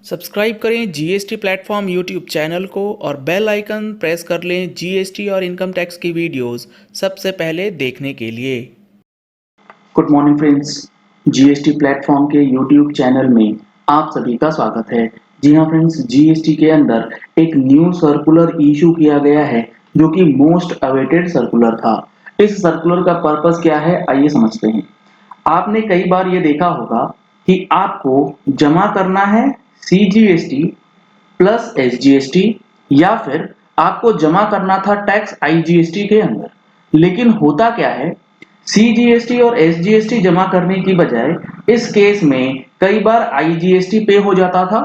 Subscribe करें GST platform YouTube channel को और बेल आइकन प्रेस कर लें जीएसटी और इनकम टैक्स की वीडियोस सबसे पहले देखने के लिए। Good morning friends, GST platform के यूट्यूब चैनल में आप सभी का स्वागत है। जी हाँ फ्रेंड्स, जीएसटी के अंदर एक न्यू सर्कुलर इशू किया गया है जो कि मोस्ट अवेटेड सर्कुलर था। इस सर्कुलर का पर्पस क्या है, आइए समझते हैं। आपने कई बार ये देखा होगा कि आपको जमा करना है सीजीएसटी प्लस एसजीएसटी या फिर आपको जमा करना था टैक्स आईजीएसटी के अंदर। लेकिन होता क्या है, सीजीएसटी और एसजीएसटी जमा करने की बजाय इस केस में कई बार आईजीएसटी पे हो जाता था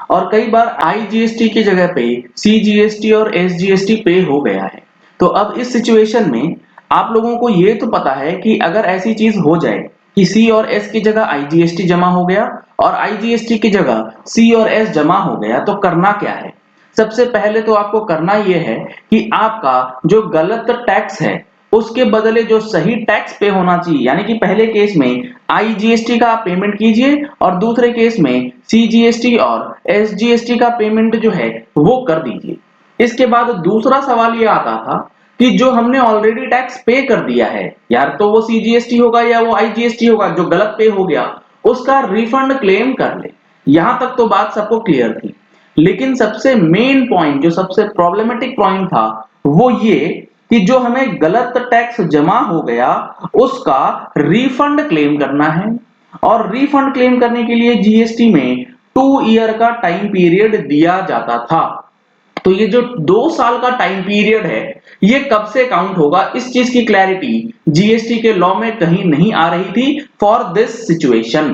और कई बार आईजीएसटी की जगह पे सीजीएसटी और एसजीएसटी पे हो गया है। तो अब इस सिचुएशन में आप लोगों को ये तो पता है कि अगर ऐसी चीज हो जाए कि सी और एस की जगह आईजीएसटी जमा हो गया और आईजीएसटी की जगह सी और एस जमा हो गया, तो करना क्या है। सबसे पहले तो आपको करना यह है कि आपका जो गलत टैक्स है उसके बदले जो सही टैक्स पे होना चाहिए, यानी कि पहले केस में आईजीएसटी का आप पेमेंट कीजिए और दूसरे केस में सीजीएसटी और एसजीएसटी का पेमेंट जो है वो कर दीजिए। इसके बाद दूसरा सवाल ये आता था कि जो हमने ऑलरेडी टैक्स पे कर दिया है, यार तो वो सीजीएसटी होगा या वो आईजीएसटी होगा, जो गलत पे हो गया उसका रिफंड क्लेम कर ले। यहां तक तो बात सबको क्लियर थी। लेकिन सबसे मेन पॉइंट, जो सबसे प्रॉब्लमेटिक पॉइंट था, वो ये कि जो हमें गलत टैक्स जमा हो गया उसका रिफंड क्लेम करना है। और रिफंड क्लेम करने के लिए जीएसटी में 2 ईयर का टाइम पीरियड दिया जाता था। तो ये जो 2 साल का टाइम पीरियड है, ये कब से काउंट होगा, इस चीज की क्लैरिटी जीएसटी के लॉ में कहीं नहीं आ रही थी फॉर दिस सिचुएशन।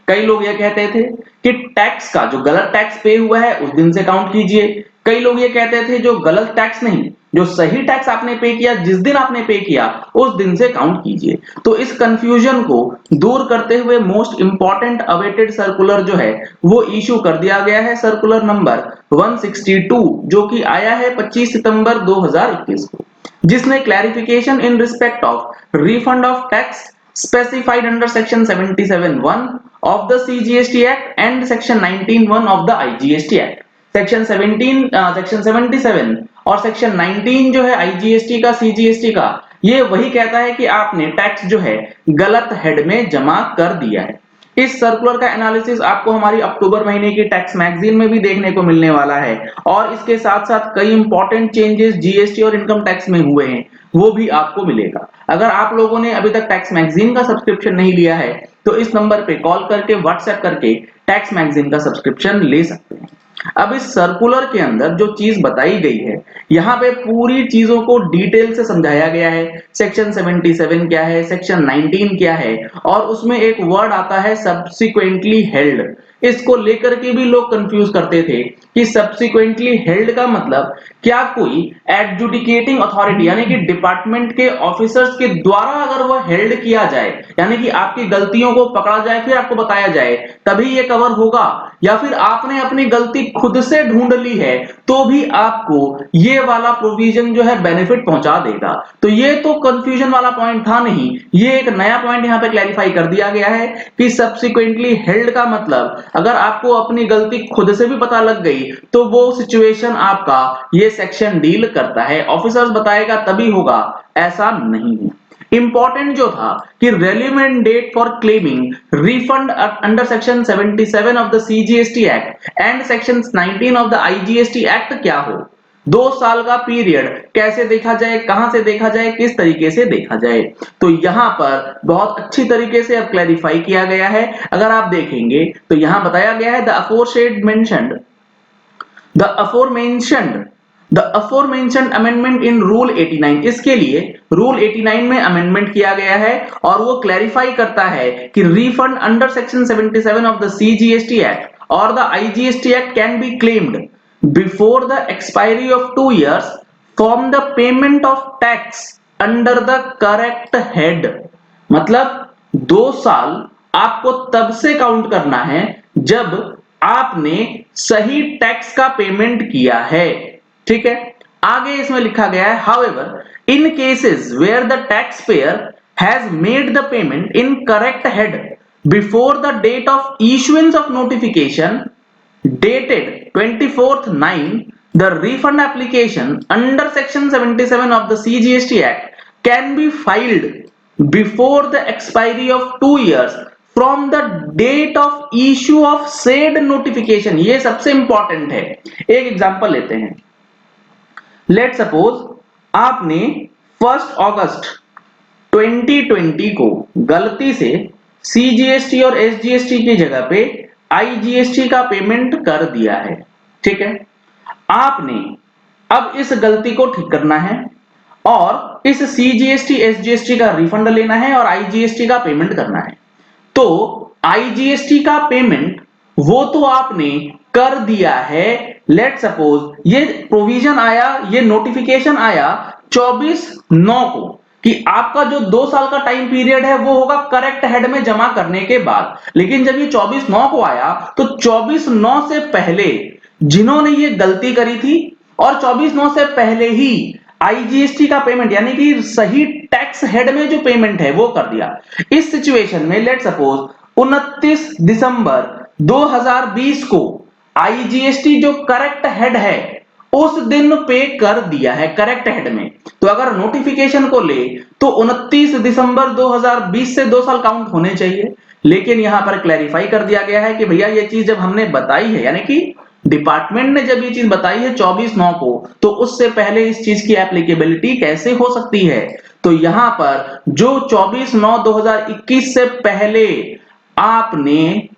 कई लोग ये कहते थे कि टैक्स का जो गलत टैक्स पे हुआ है उस दिन से काउंट कीजिए। कई लोग ये कहते थे जो गलत टैक्स नहीं, जो सही टैक्स आपने पे किया जिस दिन आपने पे किया उस दिन से काउंट कीजिए। तो इस कंफ्यूजन को दूर करते हुए मोस्ट इंपॉर्टेंट अवेटेड सर्कुलर जो है वो इशू कर दिया गया है, सर्कुलर नंबर 162, जो कि आया है 25 सितंबर 2021 को, जिसने clarification in respect of refund of tax specified under section 77(1) of the CGST Act and section 19(1) of the IGST Act। Section 17 section 77 और सेक्शन 19 जो है आईजीएसटी का सीजीएसटी का, ये वही कहता है कि आपने टैक्स जो है गलत हेड में जमा कर दिया है। इस सर्कुलर का एनालिसिस आपको हमारी अक्टूबर महीने की टैक्स मैगजीन में भी देखने को मिलने वाला है और इसके साथ साथ कई इंपॉर्टेंट चेंजेस जीएसटी और इनकम टैक्स में हुए हैं वो भी आपको मिलेगा। अगर आप लोगों ने अभी तक टैक्स मैगजीन का सब्सक्रिप्शन नहीं लिया है तो इस नंबर पे कॉल करके व्हाट्सएप करके टैक्स मैगजीन का सब्सक्रिप्शन ले सकते हैं। अब इस सर्कुलर के अंदर जो चीज बताई गई है, यहाँ पे पूरी चीजों को डिटेल से समझाया गया है। सेक्शन 77 क्या है, सेक्शन 19 क्या है, और उसमें एक वर्ड आता है सब्सिक्वेंटली हेल्ड। इसको लेकर के भी लोग कंफ्यूज करते थे कि सब्सिक्वेंटली हेल्ड का मतलब क्या कोई एडजुडिकेटिंग अथॉरिटी यानी कि डिपार्टमेंट के ऑफिसर्स के द्वारा अगर वह हेल्ड किया जाए, यानी कि आपकी गलतियों को पकड़ा जाए फिर आपको बताया जाए तभी ये कवर होगा, या फिर आपने अपनी गलती खुद से ढूंढ ली है तो भी आपको ये वाला प्रोविजन जो है बेनिफिट पहुंचा देगा। तो ये तो कंफ्यूजन वाला पॉइंट था नहीं, ये एक नया पॉइंट यहां पे क्लैरिफाई कर दिया गया है कि सब्सिक्वेंटली हेल्ड का मतलब अगर आपको अपनी गलती खुद से भी पता लग गई तो वो सिचुएशन आपका ये सेक्शन डील करता है। ऑफिसर्स बताएगा तभी होगा, ऐसा नहीं है। इंपॉर्टेंट जो था कि relevant date for claiming refund under section 77 of the CGST act and section 19 of the IGST act क्या हो, 2 साल का पीरियड कैसे देखा जाए, कहां से देखा जाए, किस तरीके से देखा जाए, तो यहां पर बहुत अच्छी तरीके से अब क्लैरिफाई किया गया है। अगर आप देखेंगे तो यहां बताया गया है the aforementioned amendment in rule 89, इसके लिए रूल 89 में अमेंडमेंट किया गया है और वो क्लैरिफाई करता है कि refund under section 77 of the CGST act और the IGST act can be claimed before the expiry of 2 years from the payment of tax under the correct head. मतलब 2 साल आपको तब से काउंट करना है जब आपने सही टैक्स का पेमेंट किया है, ठीक है। आगे इसमें लिखा गया है, however in cases where the tax payer has made the payment in correct head before the date of issuance of notification dated 24/9, the refund application under section 77 of the CGST Act can be filed before the expiry of 2 years from the date of issue of said notification। ये सबसे important है। एक example लेते हैं। Let suppose आपने 1 अगस्त 2020 को गलती से CGST और SGST की जगह पे IGST का पेमेंट कर दिया है, ठीक है। आपने अब इस गलती को ठीक करना है और इस CGST SGST का रिफंड लेना है और IGST का पेमेंट करना है। तो IGST का पेमेंट वो तो आपने कर दिया है। लेट सपोज ये प्रोविजन आया, ये नोटिफिकेशन आया 24/9 को कि आपका जो 2 साल का टाइम पीरियड है वो होगा करेक्ट हेड में जमा करने के बाद। लेकिन जब ये 24/9 को आया तो 24/9 से पहले जिन्होंने ये गलती करी थी और 24/9 से पहले ही IGST का पेमेंट यानी कि सही टैक्स हेड में जो पेमेंट है वो कर दिया। इस सिचुएशन में लेट सपोज 29 दिसंबर 2020 को IGST जो करेक्ट हेड है उस दिन पे कर दिया है करेक्ट हेड में। तो अगर नोटिफिकेशन को ले तो 29 दिसंबर 2020 से 2 साल काउंट होने चाहिए। लेकिन यहां पर क्लैरिफाई कर दिया गया है कि भैया ये चीज जब हमने बताई है यानी कि डिपार्टमेंट ने जब ये चीज बताई है 24/9 को, तो उससे पहले इस चीज की एप्लीकेबिलिटी कैसे हो सकती है। तो यहां पर जो 24/9/2021 से पहले आपने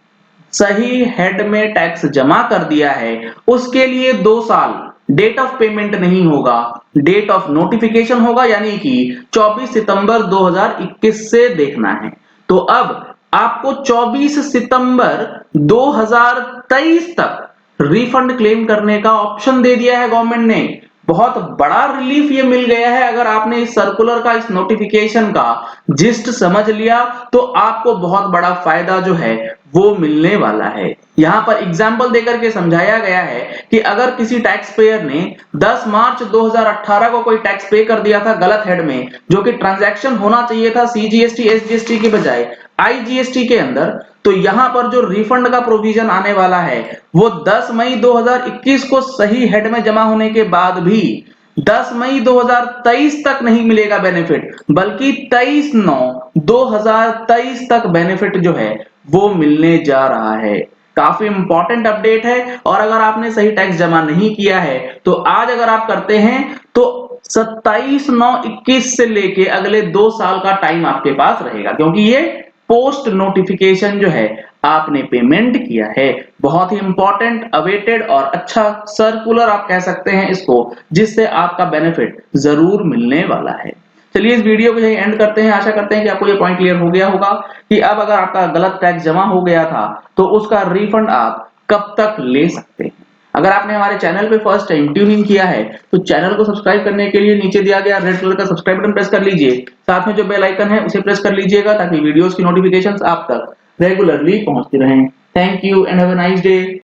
सही हेड में टैक्स जमा कर दिया है उसके लिए 2 साल डेट ऑफ पेमेंट नहीं होगा, डेट ऑफ नोटिफिकेशन होगा, यानी कि 24 सितंबर 2021 से देखना है। तो अब आपको 24 सितंबर 2023 तक रिफंड क्लेम करने का ऑप्शन दे दिया है गवर्नमेंट ने। बहुत बड़ा रिलीफ ये मिल गया है। अगर आपने इस सर्कुलर का, इस नोटिफिकेशन का जिस्ट समझ लिया तो आपको बहुत बड़ा फायदा जो है वो मिलने वाला है। यहां पर एग्जांपल देकर के समझाया गया है कि अगर किसी टैक्स पेयर ने 10 मार्च 2018 को कोई टैक्स पे कर दिया था गलत हेड में, जो कि ट्रांजैक्शन होना चाहिए था CGST SGST के बजाय IGST के अंदर, तो यहां पर जो रिफंड का प्रोविजन आने वाला है वो 10 मई 2021 को सही हेड में जमा होने के बाद भी 10 मई 2023 तक नहीं मिलेगा बेनिफिट, बल्कि 23/9/2023 तक बेनिफिट जो है वो मिलने जा रहा है। काफी इंपॉर्टेंट अपडेट है। और अगर आपने सही टैक्स जमा नहीं किया है तो आज अगर आप करते हैं तो 27/9/21 से लेके अगले 2 साल का टाइम आपके पास रहेगा, क्योंकि ये पोस्ट नोटिफिकेशन जो है आपने पेमेंट किया है। बहुत ही इंपॉर्टेंट, अवेटेड और अच्छा सर्कुलर आप कह सकते हैं इसको, जिससे आपका बेनिफिट जरूर मिलने वाला है। चलिए इस वीडियो को यही एंड करते हैं। आशा करते हैं कि आपको ये पॉइंट क्लियर हो गया होगा कि अब अगर आपका गलत टैक्स जमा हो गया था तो उसका रिफंड आप कब तक ले सकते हैं। अगर आपने हमारे चैनल पे फर्स्ट टाइम ट्यून इन किया है तो चैनल को सब्सक्राइब करने के लिए नीचे दिया गया रेड कलर का सब्सक्राइब बटन प्रेस कर लीजिए। साथ में जो बेल आइकन है उसे प्रेस कर लीजिएगा ताकि वीडियोस की नोटिफिकेशंस आप तक रेगुलरली पहुंचती रहें। Thank you and have a nice day.